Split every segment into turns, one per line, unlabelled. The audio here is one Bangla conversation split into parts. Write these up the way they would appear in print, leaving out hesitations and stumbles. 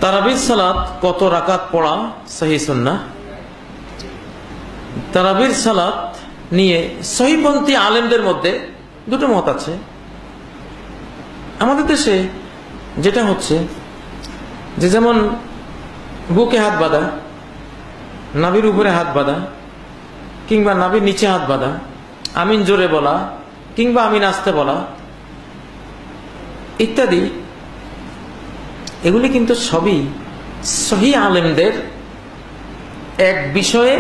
তারাবির সালাত কত রাকাত পড়া সহিহ সুন্নাহ? তারাবির সালাত নিয়ে সহিপন্থী আলেমদের মধ্যে দুটো মত আছে। আমাদের দেশে যেটা হচ্ছে যে যেমন বুকে হাত বাঁধা, নাভির উপরে হাত বাঁধা, কিংবা নাভির নিচে হাত বাঁধা, আমিন জোরে বলা কিংবা আমিন আস্তে বলা ইত্যাদি, এগুলি কিন্তু সবই সহিহ আলেমদের এক বিষয়ে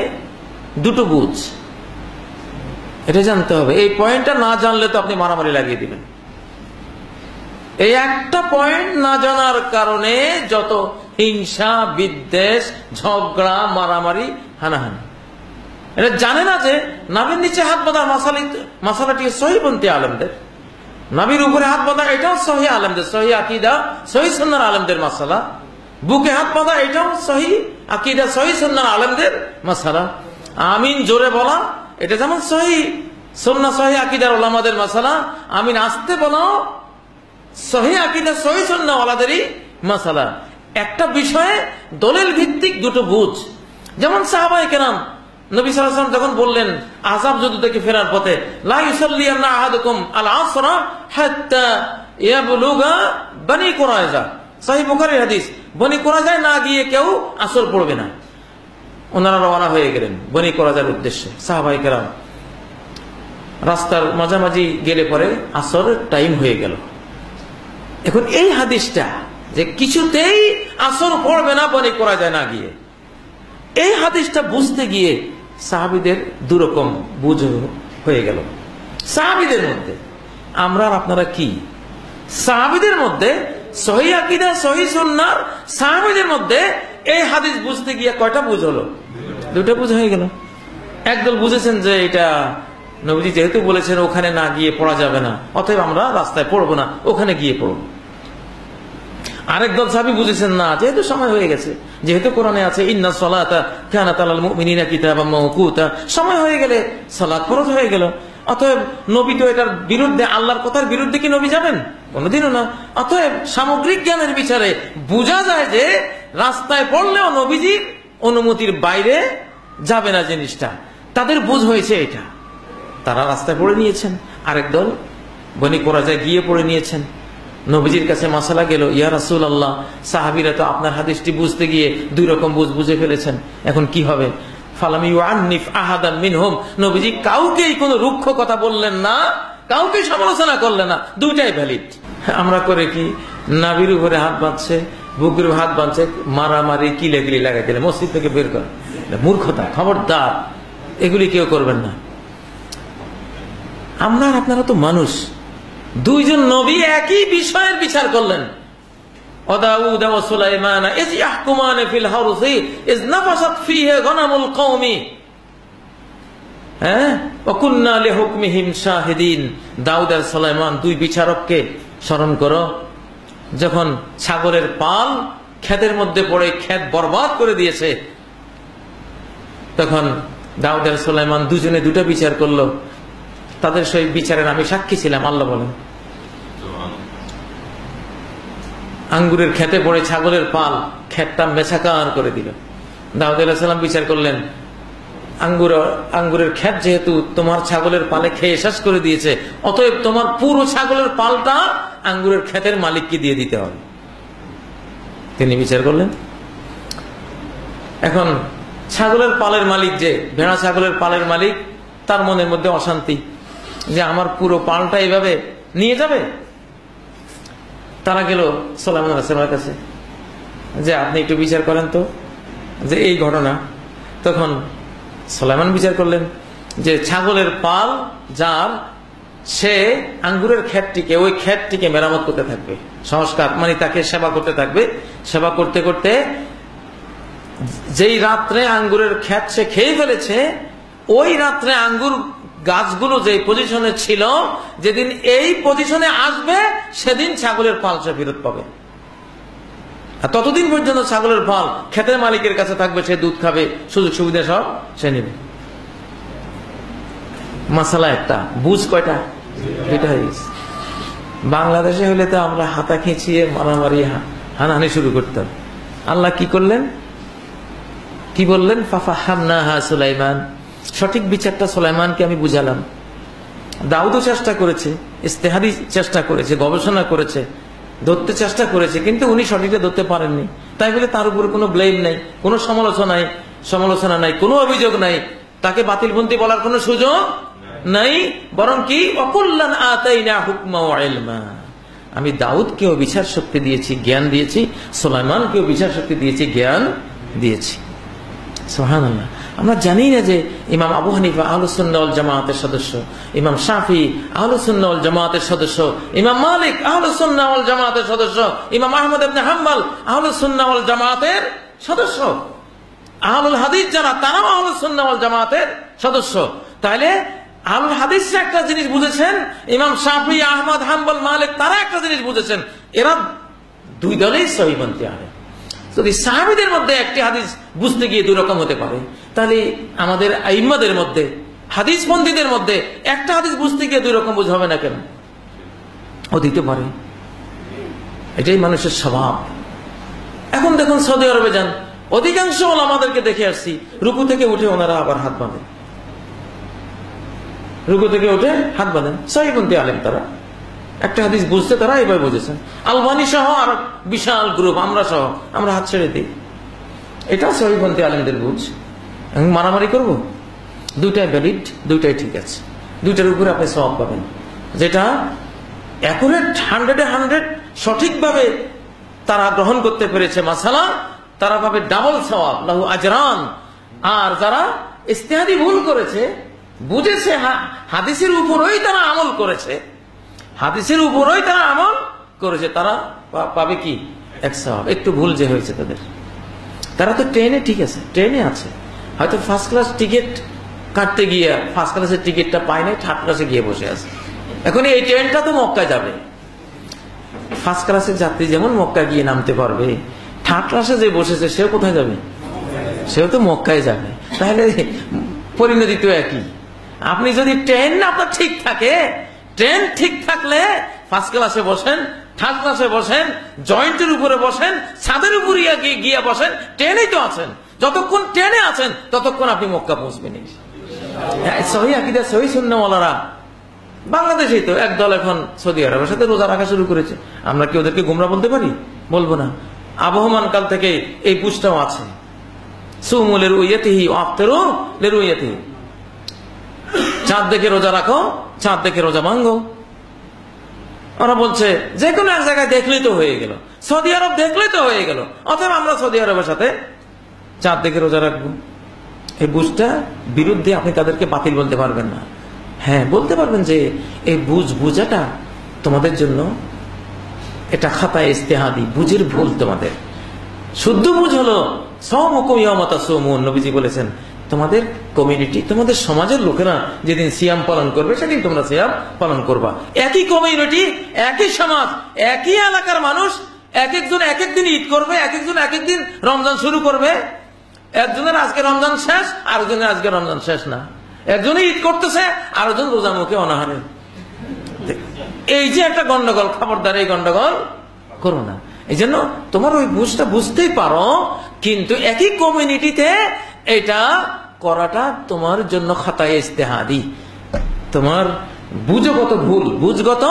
দুটো বুঝ। এটা জানতে হবে। এই পয়েন্টটা না জানলে তো আপনি মারামারি লাগিয়ে দিবেন। এই একটা পয়েন্ট না জানার কারণে যত হিংসা, বিদ্বেষ, ঝগড়া, মারামারি, হানাহানি। এটা জানে না যে নাভির নিচে হাত বাঁধার মাসালাটি সহিপন্থী আলেমদের, নাভির উপরে হাত বাঁধা এটাও সহিহ আলেমদের, সহিহ আকীদা, সহিহ সুন্নাহ আলেমদের মাসালা। বুকে হাত বাঁধা এটাও সহিহ আকীদা, সহিহ সুন্নাহ আলেমদের মাসালা। আমিন জোরে বলা এটা যেমন সহিহ সুন্নাহ, সহিহ আকীদার উলামাদের মাসালা। আমিন আস্তে বলাও সহিহ আকীদা, সহিহ সুন্নাহ ওয়ালাদেরই মাসালা। একটা বিষয়ে দলিল ভিত্তিক দুটো বুঝ। যেমন সাহাবায়ে কেরাম নবী সাল্লাল্লাহু আলাইহি ওয়াসাল্লাম যখন বললেন আযাব যুদ্ধ থেকে ফেরার পথে, লা ইউসাল্লিয়ান্না আহাদুকুম আল আসরা হাত্তা ইয়াবলুগা বনি কুরাইজা, সহিহ বুখারীর হাদিস। বনি কুরাইজায় না গিয়ে কেউ আসর পড়বে না। ওনারা রওনা হয়ে গেলেন বনি কুরাইজার উদ্দেশ্যে। সাহাবায়ে কেরাম রাস্তার মাঝামাঝি গেলে পরে আসরের টাইম হয়ে গেল। এখন এই হাদিসটা যে কিছুতেই আসর পড়বে না বনি কুরাইজায় না গিয়ে, এই হাদিসটা বুঝতে গিয়ে সাহাবীদের দুরকম বুঝ হয়ে গেল। সাহাবীদের মধ্যে আমরা আর আপনারা কি? সাহাবীদের মধ্যে সহিহ আকীদা, সহিহ সুন্নাহ সাহাবীদের মধ্যে এই হাদিস বুঝতে গিয়ে কয়টা বুঝ হলো? দুটো বুঝ হয়ে গেল। একদল বুঝেছেন যে এটা নবীজি যেহেতু বলেছেন ওখানে না গিয়ে পড়া যাবে না, অতএব আমরা রাস্তায় পড়বো না, ওখানে গিয়ে পড়ব। আরেক দল সাহাবী বুঝেছেন না, যেহেতু সময় হয়ে গেছে, যেহেতু কোরআনে আছে ইন্না সলাতা কানাত আলাল মুমিনিনা কিতাবাম মাওকুতা, সময় হয়ে গেলে সালাত ফরজ হয়ে গেল, অতএব নবী তো এটার বিরুদ্ধে, আল্লাহর কথার বিরুদ্ধে কি নবী যাবেন? কোনোদিনও না। অতএব সামগ্রিক জ্ঞানের বিচারে বোঝা যায় যে রাস্তায় পড়লেও নবীজির অনুমতির বাইরে যাবে না জিনিসটা। তাদের বুঝ হয়েছে এটা, তারা রাস্তায় পড়ে নিয়েছেন। আরেক দল বনি কুরাইজায় গিয়ে পড়ে নিয়েছেন। নবীজির কাছে মাসালা গেল, ইয়া রাসূলুল্লাহ, সাহাবীরা তো আপনার হাদিসটি বুঝতে গিয়ে দুই রকম বুঝে ফেলেছেন, এখন কি হবে? ফালাম ইউআন্নিফ আহাদান মিনহুম, নবীজি কাউকেই কোনো রুক্ষ কথা বললেন না, কাউকে সমালোচনা করলেন না, দুইটাই ভ্যালিড। আমরা করে কি নাভির উপরে হাত বাঁধছে, বুকের হাত বাঁধছে, মারামারি কিলাকিলি লাগাই দিলে মসজিদ থেকে বের করে, মূর্খতা। খবরদার, এগুলি কেউ করবেন না। আমরা আর আপনারা তো মানুষ। দুইজন নবী একই বিষয়ের বিচার করলেন। ওয়াদাউদ ওয়া সুলাইমান ইয ইয়াহকুমান ফিল হারসি ইয নাফাসাত ফীহি গনামুল কওমি, ওয়া কুননা লিহুকমিহিম শাহিদিন। দাউদ আর সুলাইমান দুই বিচারককে স্মরণ করো, যখন ছাগলের পাল ক্ষেতের মধ্যে পড়ে ক্ষেত বরবাদ করে দিয়েছে, তখন দাউদ আর সুলাইমান দুজনে দুটো বিচার করলো। তাদের সেই বিচারের আমি সাক্ষী ছিলাম। আল্লাহ বলেন, আঙ্গুরের খেতে পড়ে ছাগলের পাল ক্ষেতটা মেছাকার করে দিল। দাউদ আলাইহিস সালাম বিচার করলেন, আঙ্গুরের ক্ষেত যেহেতু তোমার ছাগলের পালে খেয়ে শেষ করে দিয়েছে, অতএব তোমার পুরো ছাগলের পালটা আঙ্গুরের ক্ষেতের মালিককে দিয়ে দিতে হবে। তিনি বিচার করলেন। এখন ছাগলের পালের মালিক, যে ভেড়া ছাগলের পালের মালিক, তার মনের মধ্যে অশান্তি যে আমার পুরো পালটা এইভাবে নিয়ে যাবে। তারা গেল সুলাইমান আলাইহিস সালামের কাছে যে আপনি একটু বিচার করেন তো যে এই ঘটনা। তখন সুলাইমান বিচার করলেন যে ছাগলের পাল যার, সে আঙ্গুরের ক্ষেতটিকে, ওই ক্ষেতটিকে মেরামত করতে থাকবে, সংস্কার মানে তাকে সেবা করতে থাকবে। সেবা করতে করতে যেই রাত্রে আঙ্গুরের ক্ষেত সে খেয়ে ফেলেছে, ওই রাত্রে আঙ্গুর গাছগুলো যে পজিশনে ছিল, যেদিন এই পজিশনে আসবে সেদিন ছাগলের পাল সে ফেরত পাবে। আর ততদিন পর্যন্ত ছাগলের পাল ক্ষেতের মালিকের কাছে থাকবে, সে দুধ খাবে, সুযোগ সুবিধা সব সে নেবে। মাসালা একটা, বুঝ কয়টা? দুইটা হয়ে গেছে। বাংলাদেশে হলে তো আমরা হাতা খিঁচিয়ে মারামারি হানাহানি শুরু করতাম। আল্লাহ কি করলেন, কি বললেন? ফাফাহামনাহা সুলাইমান, সঠিক বিচারটা সুলাইমানকে আমি বুঝালাম। দাউদও চেষ্টা করেছে, ইস্তেহাদি চেষ্টা করেছে, গবেষণা করেছে, ধরতে চেষ্টা করেছে, কিন্তু উনি সঠিকটা ধরতে পারেননি। তাই বলে তার উপরে কোনো ব্লেম নাই, কোনো সমালোচনা নাই, কোনো অভিযোগ নাই, তাকে বাতিলপন্থী বলার কোনো সুযোগ নাই। বরং কি, ওয়াকুল্লান আতাইনা হুকমা ওয়া ইলমা, আমি দাউদকেও বিচার শক্তি দিয়েছি, জ্ঞান দিয়েছি, সুলাইমানকেও বিচার শক্তি দিয়েছি, জ্ঞান দিয়েছি। সুবহানাল্লাহ। আমরা জানি না যে ইমাম আবু হানিফা আহলুস সুন্নাহ ওয়াল জামাতের সদস্য, ইমাম শাফি আহলুস সুন্নাহ ওয়াল জামাতের সদস্য, ইমাম মালিক আহলুস সুন্নাহ ওয়াল জামাতের সদস্য, ইমাম আহমদ ইবনে হাম্বল আহলুস সুন্নাহ ওয়াল জামাতের সদস্য, আহলুল হাদিস যারা তারাও আহলুস সুন্নাহ ওয়াল জামাতের সদস্য। তাহলে আহলুল হাদিসরা একটা জিনিস বুঝেছেন, ইমাম শাফি, আহমদ, হাম্বল, মালিক তারা একটা জিনিস বুঝেছেন, এরা দুই দলেই সহিহপন্থী আলেম। যদি সাহাবীদের মধ্যে একটি হাদিস বুঝতে গিয়ে দুই রকম হতে পারে, তাহলে আমাদের আইম্মাদের মধ্যে, হাদিসপন্থীদের মধ্যে একটা হাদিস বুঝতে গিয়ে দুই রকম বুঝ হবে না কেন? ও দিতে পারে, এটাই মানুষের স্বভাব। এখন দেখুন সৌদি আরবে যান, অধিকাংশ ওলামাদেরকে দেখে আসছি, রুকু থেকে উঠে ওনারা আবার হাত বাঁধেন, রুকু থেকে উঠে হাত বাঁধেন। সহিহপন্থী আলেম তারা, একটা হাদিস বুঝতে তারা এবার বুঝেছেন। আলবানী সহ আর বিশাল গ্রুপ, আমরা সহ, আমরা হাত ছেড়ে দিই। এটা সহিহপন্থী আলেমদের বুঝ। মারামারি করব? দুইটাই ভ্যালিড, দুইটাই ঠিক আছে, দুইটার উপরে আপনি সওয়াব পাবেন। যেটা অ্যাকুরেট 100-100 সঠিকভাবে তারা গ্রহণ করতে পেরেছে মাসালা, তারা পাবে ডাবল সওয়াব, লাহু আজরান। আর যারা ইজতিহাদি ভুল করেছে, বুঝেছে, হাদিসের উপরই তারা আমল করেছে, হাদিসের উপরই তারা আমল করেছে, তারা পাবে কি? এক সওয়াব। একটু ভুল যে হয়েছে তাদের, তারা তো ট্রেনে, ঠিক আছে, ট্রেনে আছে, হয়তো ফার্স্ট ক্লাস টিকিট কাটতে গিয়ে ফার্স্ট ক্লাসের টিকিটটা পায় নাই, থার্ড ক্লাসে গিয়ে বসে আছে। এখন এই ট্রেনটা তো মক্কায় যাবে, ফার্স্ট ক্লাসের যাত্রী যেমন মক্কায় গিয়ে নামতে পারবে, থার্ড ক্লাসে যে বসেছে সেও কোথায় যাবে? সেও তো মক্কায় যাবে। তাহলে পরিণতি তো একই। আপনি যদি ট্রেন আপনার ঠিক থাকে, ট্রেন ঠিক থাকলে ফার্স্ট ক্লাসে বসেন, থার্ড ক্লাসে বসেন, জয়েন্টের উপরে বসেন, ছাদের উপরে গিয়ে বসেন, ট্রেনেই তো আছেন। যতক্ষণ ট্রেনে আছেন ততক্ষণ আপনি মক্কা পৌঁছবেন। সহি আকীদা, সহি সুন্নাহওয়ালারা বাংলাদেশেই তো একদল এখন সৌদি আরবের সাথে রোজা রাখা শুরু করেছে। আমরা কি ওদেরকে গোমরা বলতে পারি? বলবো না। আবহমান কাল থেকে এই পুষ্টাও আছে, সুমু লিরুইয়াতিহি ওয়া আফতিরু লিরুইয়াতিহি, চাঁদ দেখে রোজা রাখো, চাঁদ দেখে রোজা ভাঙো। ওরা বলছে যে কোনো এক জায়গায় দেখলেই তো হয়ে গেল, সৌদি আরব দেখলেই তো হয়ে গেল, অথবা আমরা সৌদি আরবের সাথে চাঁদ দেখে রোজা রাখবো। এই বুঝটা বিরুদ্ধে আপনি তাদেরকে বাতিল বলতে পারবেন না। হ্যাঁ, বলতে পারবেন যে এই বুঝাটা তোমাদের জন্য এটা খাতায় ইজতিহাদি, বুঝের ভুল। তোমাদের শুদ্ধ বুঝ হলো সাওমুকুম ইয়াওমা তাসুমুন। নবীজি বলেছেন তোমাদের কমিউনিটি, তোমাদের সমাজের লোকেরা যেদিন সিয়াম পালন করবে সেদিন তোমরা সিয়াম পালন করবা। একই কমিউনিটি, একই সমাজ, একই এলাকার মানুষ এক একজন এক একদিন ঈদ করবে, এক একজন এক একদিন রমজান শুরু করবে। একজনের আজকে রমজান শেষ, আরেকজনের আজকে রমজান শেষ না। একজনে ঈদ করতেছে, আরেকজন রোজা মুখে অনাহারে। এই যে একটা গন্ডগোল, খবরদার এই গন্ডগোল করো না। এই জন্য তোমার ওই বুঝটা বুঝতেই পারো, কিন্তু একই কমিউনিটিতে এটা করাটা তোমার জন্য খাতায় ইজতিহাদি। তোমার বুঝগত ভুল, বুঝগত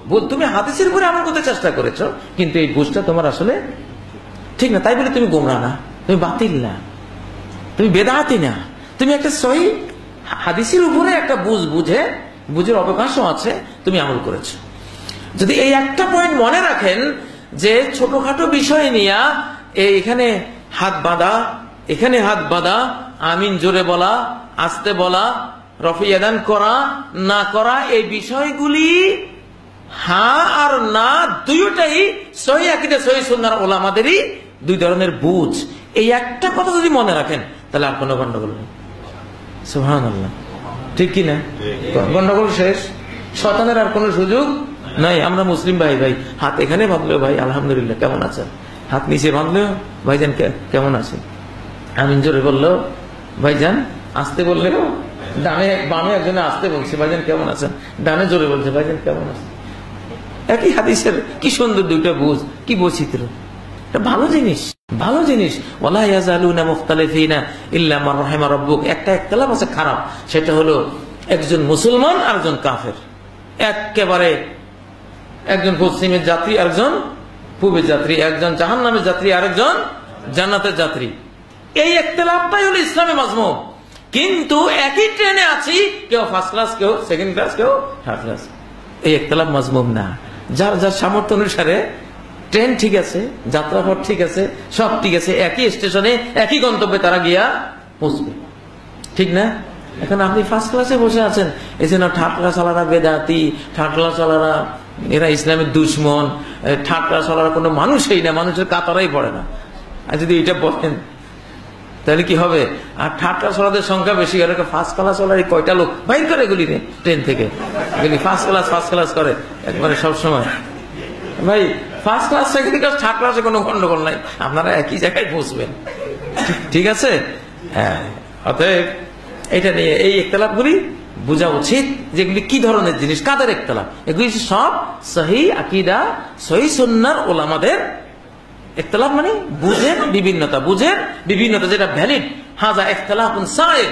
ভুল। তুমি হাদিসের উপরে আমল করতে চেষ্টা করেছো, কিন্তু এই বুঝটা তোমার আসলে ঠিক না। তাই বলে তুমি গোমরা না, তুমি বাতিল না, তুমি বেদাতি না, তুমি একটা সহি হাদিসের উপরে একটা বুঝের অবকাশও আছে, তুমি আমল করেছো। যদি এই একটা পয়েন্ট মনে রাখেন যে ছোটখাটো বিষয় নিয়ে এখানে হাত বাঁধা, এখানে হাত বাঁধা, আমিন জোরে বলা, আস্তে বলা, রফি আদান করা না করা, এই বিষয়গুলি হ্যাঁ আর না দুইটাই সহিহ আকীদা সহিহ সুন্নাহর ওলামাদেরই দুই ধরনের বুঝ। এই একটা কথা যদি মনে রাখেন তাহলে আর কোনো গন্ডগোল নেই। সুবহানাল্লাহ, ঠিক কি না? গন্ডগোল শেষ, শয়তানের আর কোনো সুযোগ নাই। আমরা মুসলিম ভাই হাত এখানে বাঁধলেও ভাই আলহামদুলিল্লাহ কেমন আছেন, হাত নিচে বাঁধলেও ভাইজান কেমন আছেন, আমিন জোরে বললো ভাইজান, আসতে বললেও ডানে বামে একজনে আসতে বলছে ভাইজান কেমন আছেন, ডানে জোরে বলছে ভাইজান কেমন আছেন। একই হাদিসের কি সুন্দর দুইটা বুঝ, কি বৈচিত্র্য। এটা ভালো জিনিস, ভালো জিনিস। ওয়ালা ইয়াজালুনা মুখতালিফিনা ইল্লা মান রাহিমা রাব্বুক। একটা ইখতিলাফ আছে খারাপ, সেটা হলো একজন মুসলমান আর একজন কাফের, একেবারে একজন পশ্চিমের যাত্রী আরেকজন পূবের যাত্রী, একজন জাহান্নামের যাত্রী আরেকজন জান্নাতের যাত্রী। এই ইখতিলাফটাই হলো ইসলামে মাযমুম। কিন্তু একই ট্রেনে আছি, কেউ ফার্স্ট ক্লাস, কেউ সেকেন্ড ক্লাস, কেউ থার্ড ক্লাস। এই ইখতিলাফ মাযমুম না। যার যার সামর্থ্য অনুসারে ট্রেন ঠিক আছে, যাত্রাপথ ঠিক আছে, সব ঠিক আছে, একই স্টেশনে একই গন্তব্যে তারা গিয়া পৌঁছবে, ঠিক না? এখন আপনি ফার্স্ট ক্লাসে বসে আছেন, এই জন্য থার্ড ক্লাস ওয়ালারা বেদাতি, থার্ড ক্লাস ওয়ালারা এরা ইসলামের দুশ্মন, থার্ড ক্লাস ওয়ালারা কোনো মানুষই না, মানুষের কাতারাই পড়ে না। আর যদি এটা বলেন তাহলে কি হবে? আর থার্ড ক্লাস ওয়ালাদের সংখ্যা বেশি, আর ফার্স্ট ক্লাস ওয়ালার কয়টা লোক বাইর করে এগুলি ট্রেন থেকে, এগুলি ফার্স্ট ক্লাস করে একবারে সবসময়। ভাই first class, second class, third ক্লাসে কোনো গন্ডগোল নাই, আপনারা একই জায়গায় পৌঁছবেন, ঠিক আছে? হ্যাঁ, অতএব এটা নিয়ে এই ইখতিলাফগুলি বোঝা উচিত, যেগুলি কি ধরনের জিনিস, কাদের ইখতিলাফ। এগুলি সব সহিহ আকীদা, সহিহ সুন্নাহর উলামাদের ইখতিলাফ, মানে বুঝের বিভিন্নতা, বুঝের বিভিন্নতা যেটা ভ্যালিড। হাযা ইখতিলাফুন সাইর,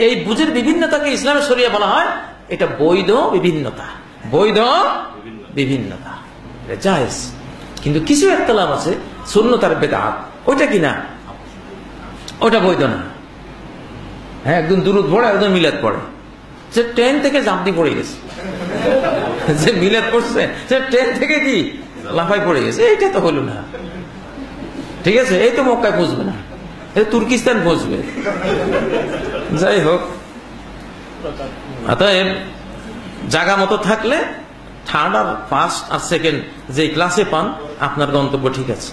এই বুঝের বিভিন্নতাকে ইসলামের শরিয়া বলা হয় এটা বৈধ বিভিন্নতা, বৈধ বিভিন্নতা, এটা জায়েজ। কিন্তু কিছু ইখতিলাফ আছে সুন্নাত আর বিদআত, ওইটা কি না, ওটা বৈধ না। হ্যাঁ, একদম দুরূদ পড়ে, একদম মিলাদ পড়ে, সে ট্রেন থেকে জাম্পি পড়ে গেছে, যে মিলাদ পড়ছে সে ট্রেন থেকে কি লাফাই পড়ে গেছে, এইটা তো হলো না, ঠিক আছে? এই তো মক্কায় পৌঁছবে না, এই তুর্কিস্তান পৌঁছবে। যাই হোক, অতএব জায়গা মতো থাকলে থার্ড আর ফার্স্ট আর সেকেন্ড যে ক্লাসে পান, আপনার গন্তব্য ঠিক আছে।